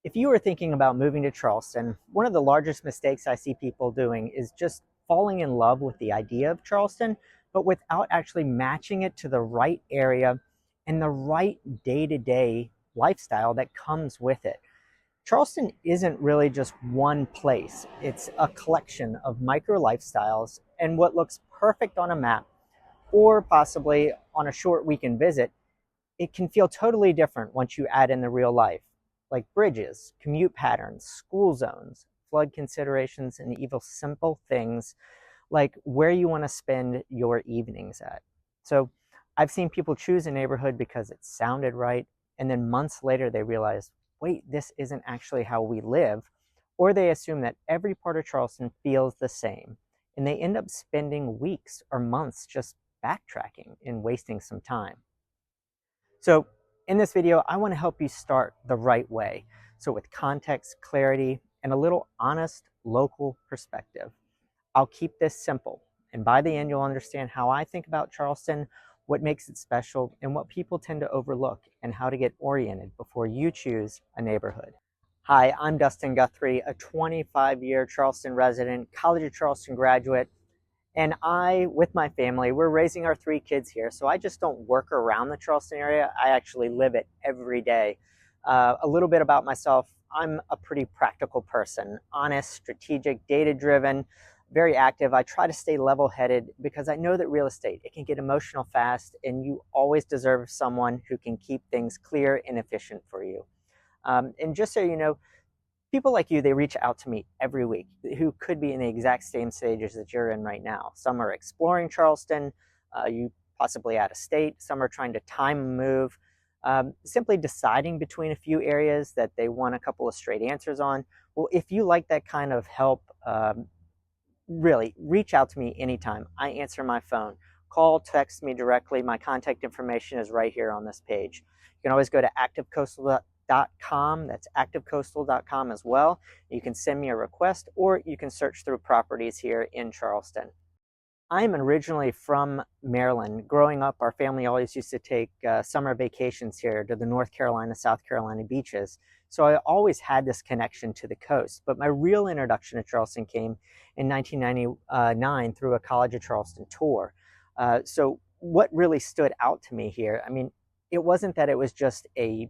If you are thinking about moving to Charleston, one of the largest mistakes I see people doing is just falling in love with the idea of Charleston, but without actually matching it to the right area and the right day-to-day lifestyle that comes with it. Charleston isn't really just one place. It's a collection of micro lifestyles, and what looks perfect on a map or possibly on a short weekend visit, it can feel totally different once you add in the real life, like bridges, commute patterns, school zones, flood considerations, and even simple things like where you want to spend your evenings at. So I've seen people choose a neighborhood because it sounded right, and then months later they realize, wait, this isn't actually how we live, or they assume that every part of Charleston feels the same, and they end up spending weeks or months just backtracking and wasting some time. So in this video, I want to help you start the right way. So with context, clarity, and a little honest local perspective. I'll keep this simple. And by the end, you'll understand how I think about Charleston, what makes it special, and what people tend to overlook, and how to get oriented before you choose a neighborhood. Hi, I'm Dustin Guthrie, a 25-year Charleston resident, College of Charleston graduate, and I, with my family, we're raising our 3 kids here, so I just don't work around the Charleston area. I actually live it every day. A little bit about myself. I'm a pretty practical person, honest, strategic, data-driven, very active. I try to stay level-headed because I know that real estate, it can get emotional fast, and you always deserve someone who can keep things clear and efficient for you. And just so you know, people like you, they reach out to me every week who could be in the exact same stages that you're in right now. Some are exploring Charleston, you possibly out of state. Some are trying to time a move, simply deciding between a few areas that they want a couple of straight answers on. Well, if you like that kind of help, really reach out to me anytime. I answer my phone. Call, text me directly. My contact information is right here on this page. You can always go to activecoastal.com. That's activecoastal.com as well. You can send me a request, or you can search through properties here in Charleston. I'm originally from Maryland. Growing up, our family always used to take summer vacations here to the North Carolina, South Carolina beaches. So I always had this connection to the coast. But my real introduction to Charleston came in 1999 through a College of Charleston tour. So what really stood out to me here, I mean, it wasn't that it was just a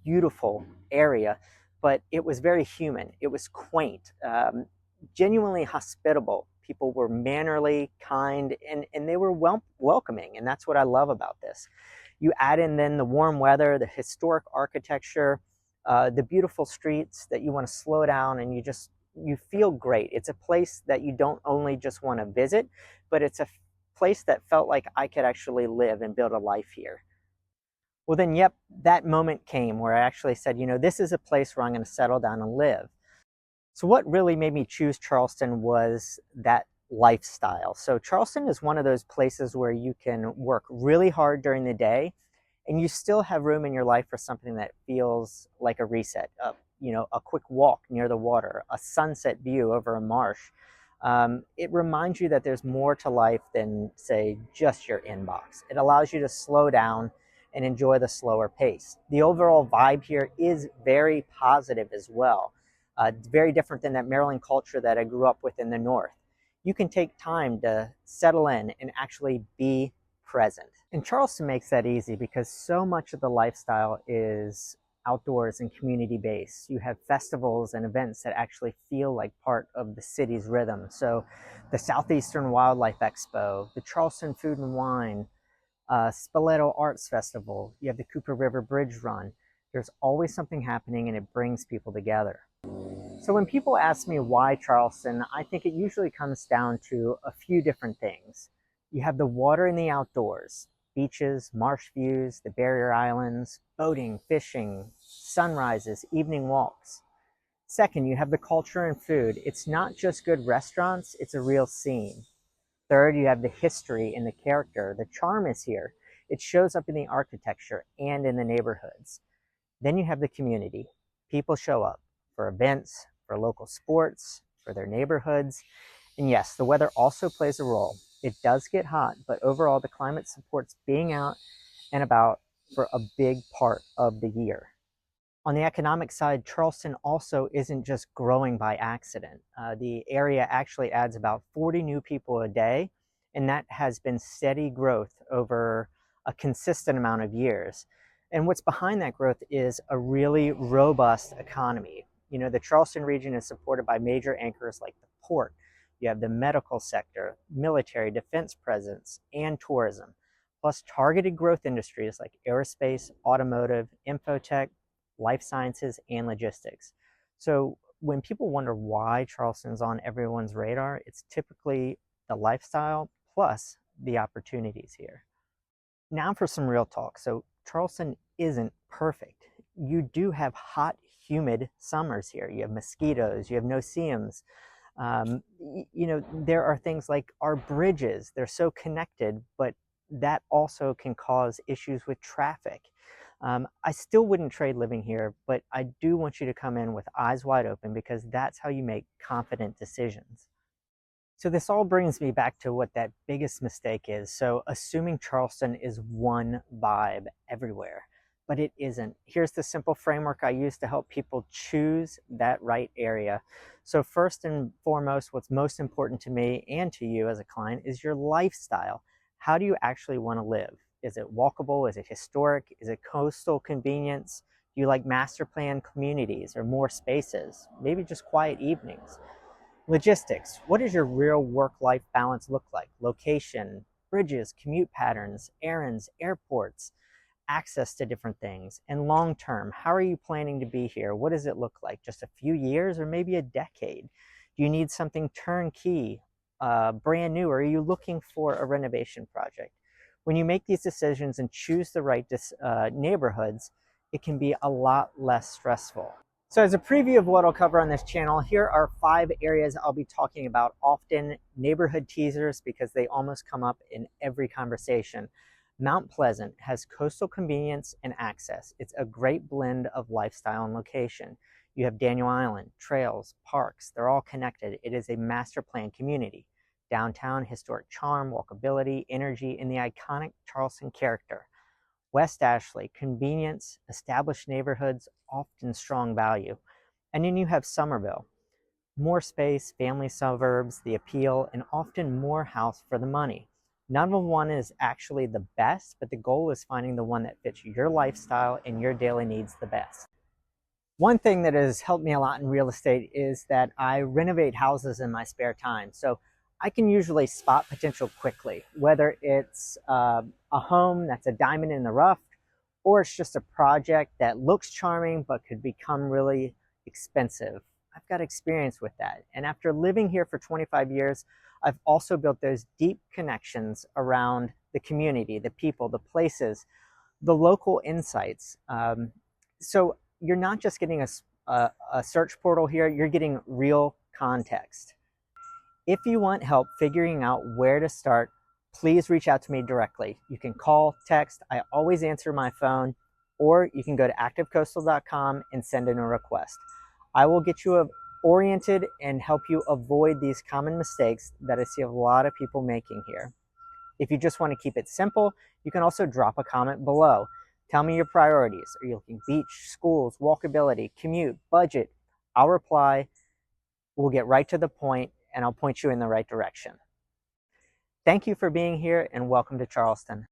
beautiful area, but it was very human. It was quaint, genuinely hospitable. People were mannerly, kind, and they were welcoming, and that's what I love about this. You add in then the warm weather, the historic architecture, the beautiful streets that you want to slow down, and you feel great. It's a place that you don't only just want to visit, but it's a place that felt like I could actually live and build a life here. Well then, yep, that moment came where I actually said, you know, this is a place where I'm going to settle down and live. So what really made me choose Charleston was that lifestyle. So Charleston is one of those places where you can work really hard during the day, and you still have room in your life for something that feels like a reset. You know, a quick walk near the water, a sunset view over a marsh. It reminds you that there's more to life than, say, just your inbox. It allows you to slow down and enjoy the slower pace. The overall vibe here is very positive as well. Very different than that Maryland culture that I grew up with in the North. You can take time to settle in and actually be present. And Charleston makes that easy because so much of the lifestyle is outdoors and community based. You have festivals and events that actually feel like part of the city's rhythm. So the Southeastern Wildlife Expo, the Charleston Food and Wine, Spoleto Arts Festival, you have the Cooper River Bridge Run. There's always something happening, and it brings people together. So when people ask me why Charleston, I think it usually comes down to a few different things. You have the water and the outdoors, beaches, marsh views, the barrier islands, boating, fishing, sunrises, evening walks. Second, you have the culture and food. It's not just good restaurants, it's a real scene. Third, you have the history and the character. The charm is here. It shows up in the architecture and in the neighborhoods. Then you have the community. People show up for events, for local sports, for their neighborhoods. And yes, the weather also plays a role. It does get hot, but overall the climate supports being out and about for a big part of the year. On the economic side, Charleston also isn't just growing by accident. The area actually adds about 40 new people a day, and that has been steady growth over a consistent amount of years. And what's behind that growth is a really robust economy. You know, the Charleston region is supported by major anchors like the port. You have the medical sector, military, defense presence, and tourism, plus targeted growth industries like aerospace, automotive, infotech, life sciences, and logistics. So when people wonder why Charleston's on everyone's radar, it's typically the lifestyle plus the opportunities here. Now for some real talk. So Charleston isn't perfect. You do have hot, humid summers here. You have mosquitoes, you have no-see-ums. You know, there are things like our bridges. They're so connected, but that also can cause issues with traffic. I still wouldn't trade living here, but I do want you to come in with eyes wide open because that's how you make confident decisions. So this all brings me back to what that biggest mistake is. So assuming Charleston is one vibe everywhere, but it isn't. Here's the simple framework I use to help people choose that right area. So first and foremost, what's most important to me and to you as a client is your lifestyle. How do you actually want to live? Is it walkable? Is it historic? Is it coastal convenience? Do you like master plan communities or more spaces? Maybe just quiet evenings. Logistics. What does your real work-life balance look like? Location, bridges, commute patterns, errands, airports, access to different things. And long-term, how are you planning to be here? What does it look like? Just a few years or maybe a decade? Do you need something turnkey, brand new, or are you looking for a renovation project? When you make these decisions and choose the right neighborhoods, it can be a lot less stressful. So as a preview of what I'll cover on this channel, here are 5 areas I'll be talking about often, neighborhood teasers because they almost come up in every conversation. Mount Pleasant has coastal convenience and access. It's a great blend of lifestyle and location. You have Daniel Island, trails, parks, they're all connected. It is a master plan community. Downtown, historic charm, walkability, energy, and the iconic Charleston character. West Ashley, convenience, established neighborhoods, often strong value. And then you have Summerville, more space, family suburbs, the appeal, and often more house for the money. None of one is actually the best, but the goal is finding the one that fits your lifestyle and your daily needs the best. One thing that has helped me a lot in real estate is that I renovate houses in my spare time. So I can usually spot potential quickly, whether it's a home that's a diamond in the rough, or it's just a project that looks charming but could become really expensive. I've got experience with that. And after living here for 25 years, I've also built those deep connections around the community, the people, the places, the local insights. So you're not just getting a search portal here, you're getting real context. If you want help figuring out where to start, please reach out to me directly. You can call, text, I always answer my phone, or you can go to activecoastal.com and send in a request. I will get you oriented and help you avoid these common mistakes that I see a lot of people making here. If you just want to keep it simple, you can also drop a comment below. Tell me your priorities. Are you looking beach, schools, walkability, commute, budget? I'll reply. We'll get right to the point, and I'll point you in the right direction. Thank you for being here, and welcome to Charleston.